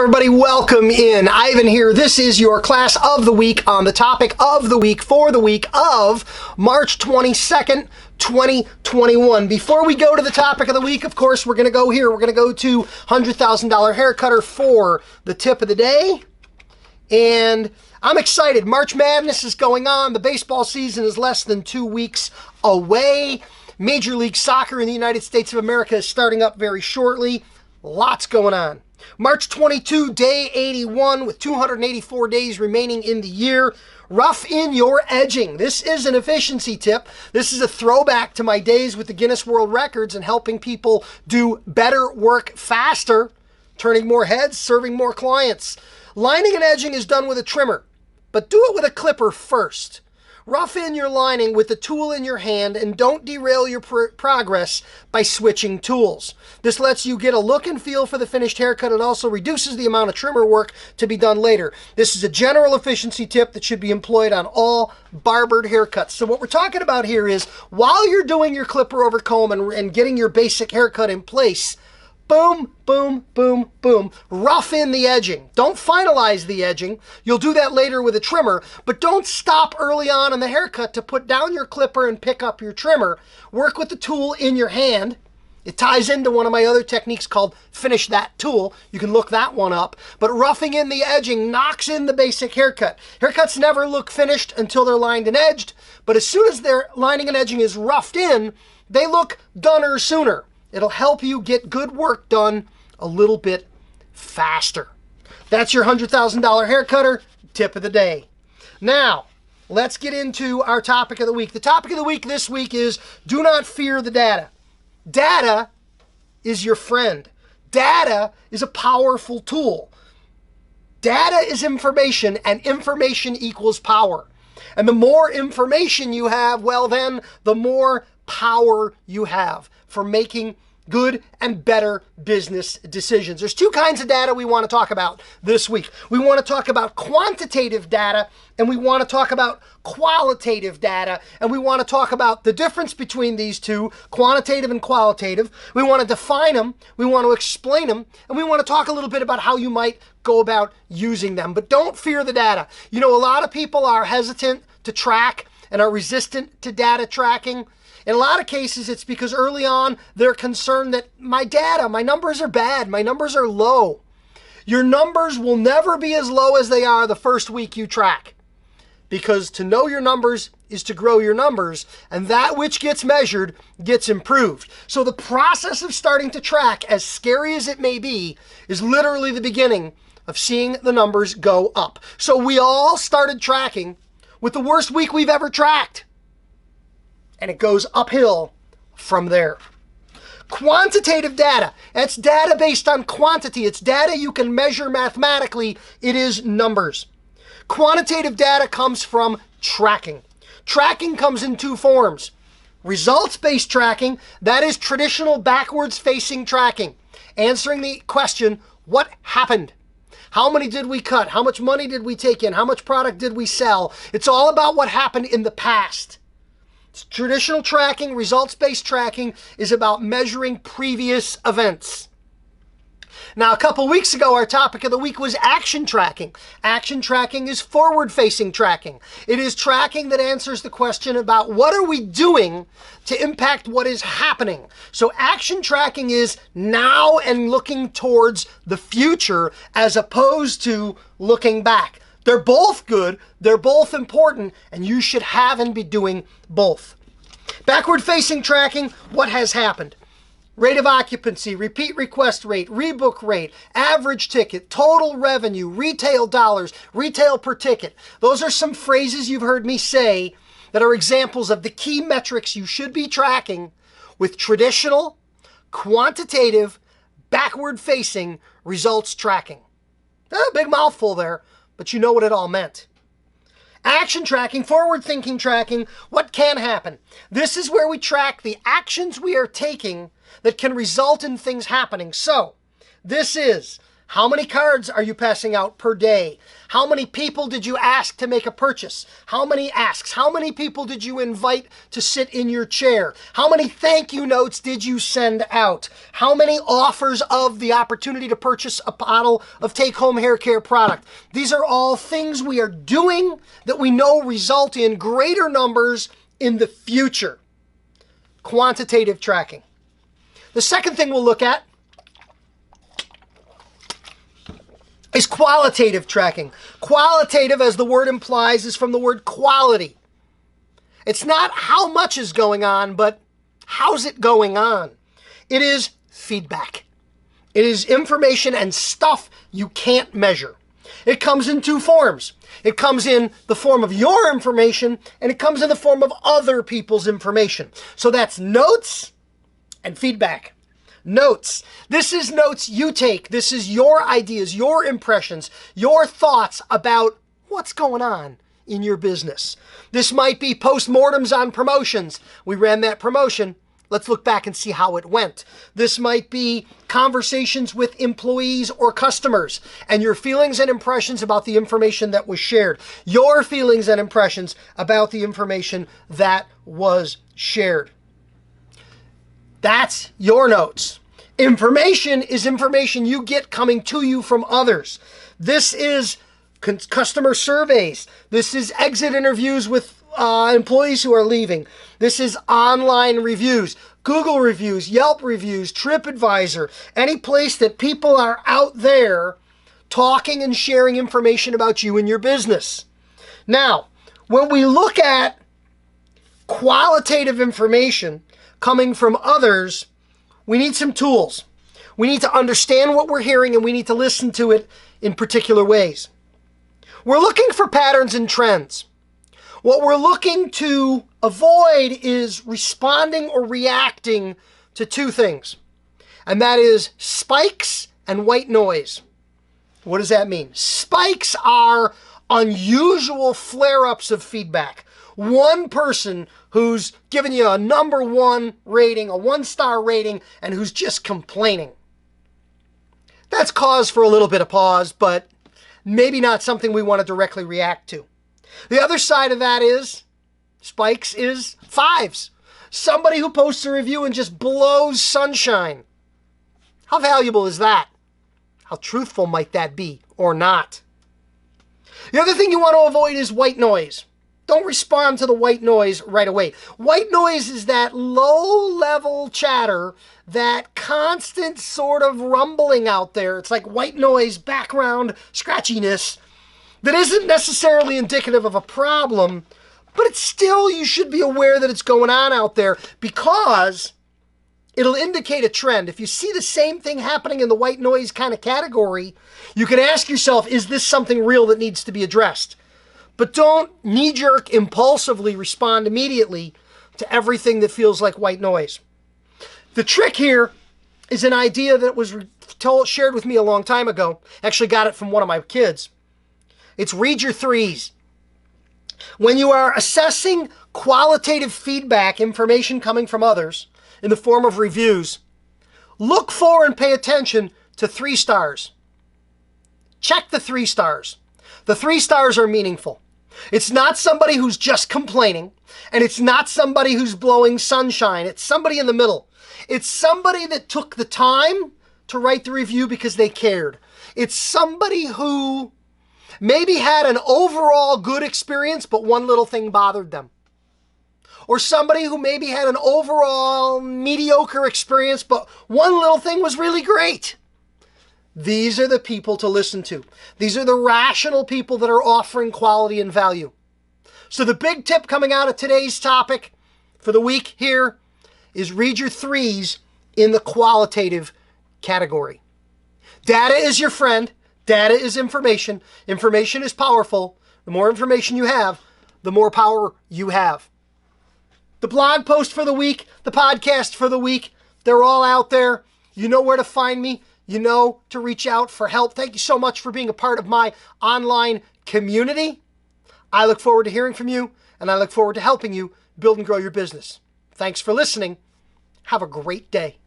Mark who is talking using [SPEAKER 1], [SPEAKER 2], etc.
[SPEAKER 1] everybody, welcome in. Ivan here. This is your class of the week on the topic of the week for the week of March 22nd, 2021. Before we go to the topic of the week, of course, we're going to go here. We're going to go to $100,000 hair cutter for the tip of the day. And I'm excited. March Madness is going on. The baseball season is less than 2 weeks away. Major League Soccer in the United States of America is starting up very shortly. Lots going on. March 22, day 81, with 284 days remaining in the year. Rough in your edging. This is an efficiency tip. This is a throwback to my days with the Guinness World Records and helping people do better work faster, turning more heads, serving more clients. Lining and edging is done with a trimmer, but do it with a clipper first. Rough in your lining with the tool in your hand and don't derail your progress by switching tools. This lets you get a look and feel for the finished haircut and also reduces the amount of trimmer work to be done later. This is a general efficiency tip that should be employed on all barbered haircuts. So what we're talking about here is while you're doing your clipper over comb and getting your basic haircut in place, boom, boom, boom, boom. Rough in the edging. Don't finalize the edging. You'll do that later with a trimmer, but don't stop early on in the haircut to put down your clipper and pick up your trimmer. Work with the tool in your hand. It ties into one of my other techniques called Finish That Tool. You can look that one up. But roughing in the edging knocks in the basic haircut. Haircuts never look finished until they're lined and edged, but as soon as their lining and edging is roughed in, they look doner sooner. It'll help you get good work done a little bit faster. That's your $100,000 hair cutter tip of the day. Now, let's get into our topic of the week. The topic of the week this week is do not fear the data. Data is your friend. Data is a powerful tool. Data is information, and information equals power. And the more information you have, well then, the more power you have for making good and better business decisions. There's two kinds of data we want to talk about this week. We want to talk about quantitative data and we want to talk about qualitative data, and we want to talk about the difference between these two, quantitative and qualitative. We want to define them, we want to explain them, and we want to talk a little bit about how you might go about using them. But don't fear the data. You know, a lot of people are hesitant to track and are resistant to data tracking. In a lot of cases, it's because early on, they're concerned that my numbers are bad, my numbers are low. Your numbers will never be as low as they are the first week you track. Because to know your numbers is to grow your numbers, and that which gets measured gets improved. So the process of starting to track, as scary as it may be, is literally the beginning of seeing the numbers go up. So we all started tracking with the worst week we've ever tracked. And it goes uphill from there. Quantitative data. That's data based on quantity. It's data you can measure mathematically. It is numbers. Quantitative data comes from tracking. Tracking comes in two forms. Results-based tracking, that is traditional backwards-facing tracking. Answering the question, what happened? How many did we cut? How much money did we take in? How much product did we sell? It's all about what happened in the past. Traditional tracking, results-based tracking, is about measuring previous events. Now, a couple weeks ago, our topic of the week was action tracking. Action tracking is forward-facing tracking. It is tracking that answers the question about what are we doing to impact what is happening. So action tracking is now and looking towards the future as opposed to looking back. They're both good, they're both important, and you should have and be doing both. Backward-facing tracking, what has happened? Rate of occupancy, repeat request rate, rebook rate, average ticket, total revenue, retail dollars, retail per ticket. Those are some phrases you've heard me say that are examples of the key metrics you should be tracking with traditional, quantitative, backward-facing results tracking. Big mouthful there, but you know what it all meant. Action tracking, forward-thinking tracking, what can happen? This is where we track the actions we are taking that can result in things happening. So, this is How many cards are you passing out per day? How many people did you ask to make a purchase? How many asks? How many people did you invite to sit in your chair? How many thank you notes did you send out? How many offers of the opportunity to purchase a bottle of take-home hair care product? These are all things we are doing that we know result in greater numbers in the future. Quantitative tracking. The second thing we'll look at is qualitative tracking. Qualitative, as the word implies, is from the word quality. It's not how much is going on, but how's it going on? It is feedback. It is information and stuff you can't measure. It comes in two forms. It comes in the form of your information, and it comes in the form of other people's information. So that's notes and feedback. Notes. This is notes you take. This is your ideas, your impressions, your thoughts about what's going on in your business. This might be postmortems on promotions. We ran that promotion. Let's look back and see how it went. This might be conversations with employees or customers and your feelings and impressions about the information that was shared. Your feelings and impressions about the information that was shared. That's your notes. Information is information you get coming to you from others. This is customer surveys. This is exit interviews with employees who are leaving. This is online reviews, Google reviews, Yelp reviews, TripAdvisor, any place that people are out there talking and sharing information about you and your business. Now, when we look at qualitative information coming from others, we need some tools. We need to understand what we're hearing, and we need to listen to it in particular ways. We're looking for patterns and trends. What we're looking to avoid is responding or reacting to two things, and that is spikes and white noise. What does that mean? Spikes are unusual flare-ups of feedback. One person who's giving you a number one rating, a 1-star rating, and who's just complaining. That's cause for a little bit of pause, but maybe not something we want to directly react to. The other side of that is, spikes is 5s. Somebody who posts a review and just blows sunshine. How valuable is that? How truthful might that be or not? The other thing you want to avoid is white noise. Don't respond to the white noise right away. White noise is that low-level chatter, that constant sort of rumbling out there. It's like white noise, background scratchiness that isn't necessarily indicative of a problem, but it's still, you should be aware that it's going on out there because it'll indicate a trend. If you see the same thing happening in the white noise kind of category, you can ask yourself, is this something real that needs to be addressed? But don't knee-jerk, impulsively respond immediately to everything that feels like white noise. The trick here is an idea that was shared with me a long time ago. Actually got it from one of my kids. It's read your 3s. When you are assessing qualitative feedback, information coming from others in the form of reviews, look for and pay attention to 3 stars. Check the 3 stars. The 3 stars are meaningful. It's not somebody who's just complaining, and it's not somebody who's blowing sunshine. It's somebody in the middle. It's somebody that took the time to write the review because they cared. It's somebody who maybe had an overall good experience, but one little thing bothered them. Or somebody who maybe had an overall mediocre experience, but one little thing was really great. These are the people to listen to. These are the rational people that are offering quality and value. So the big tip coming out of today's topic for the week here is read your 3s in the qualitative category. Data is your friend. Data is information. Information is powerful. The more information you have, the more power you have. The blog post for the week, the podcast for the week, they're all out there. You know where to find me. You know to reach out for help. Thank you so much for being a part of my online community. I look forward to hearing from you, and I look forward to helping you build and grow your business. Thanks for listening. Have a great day.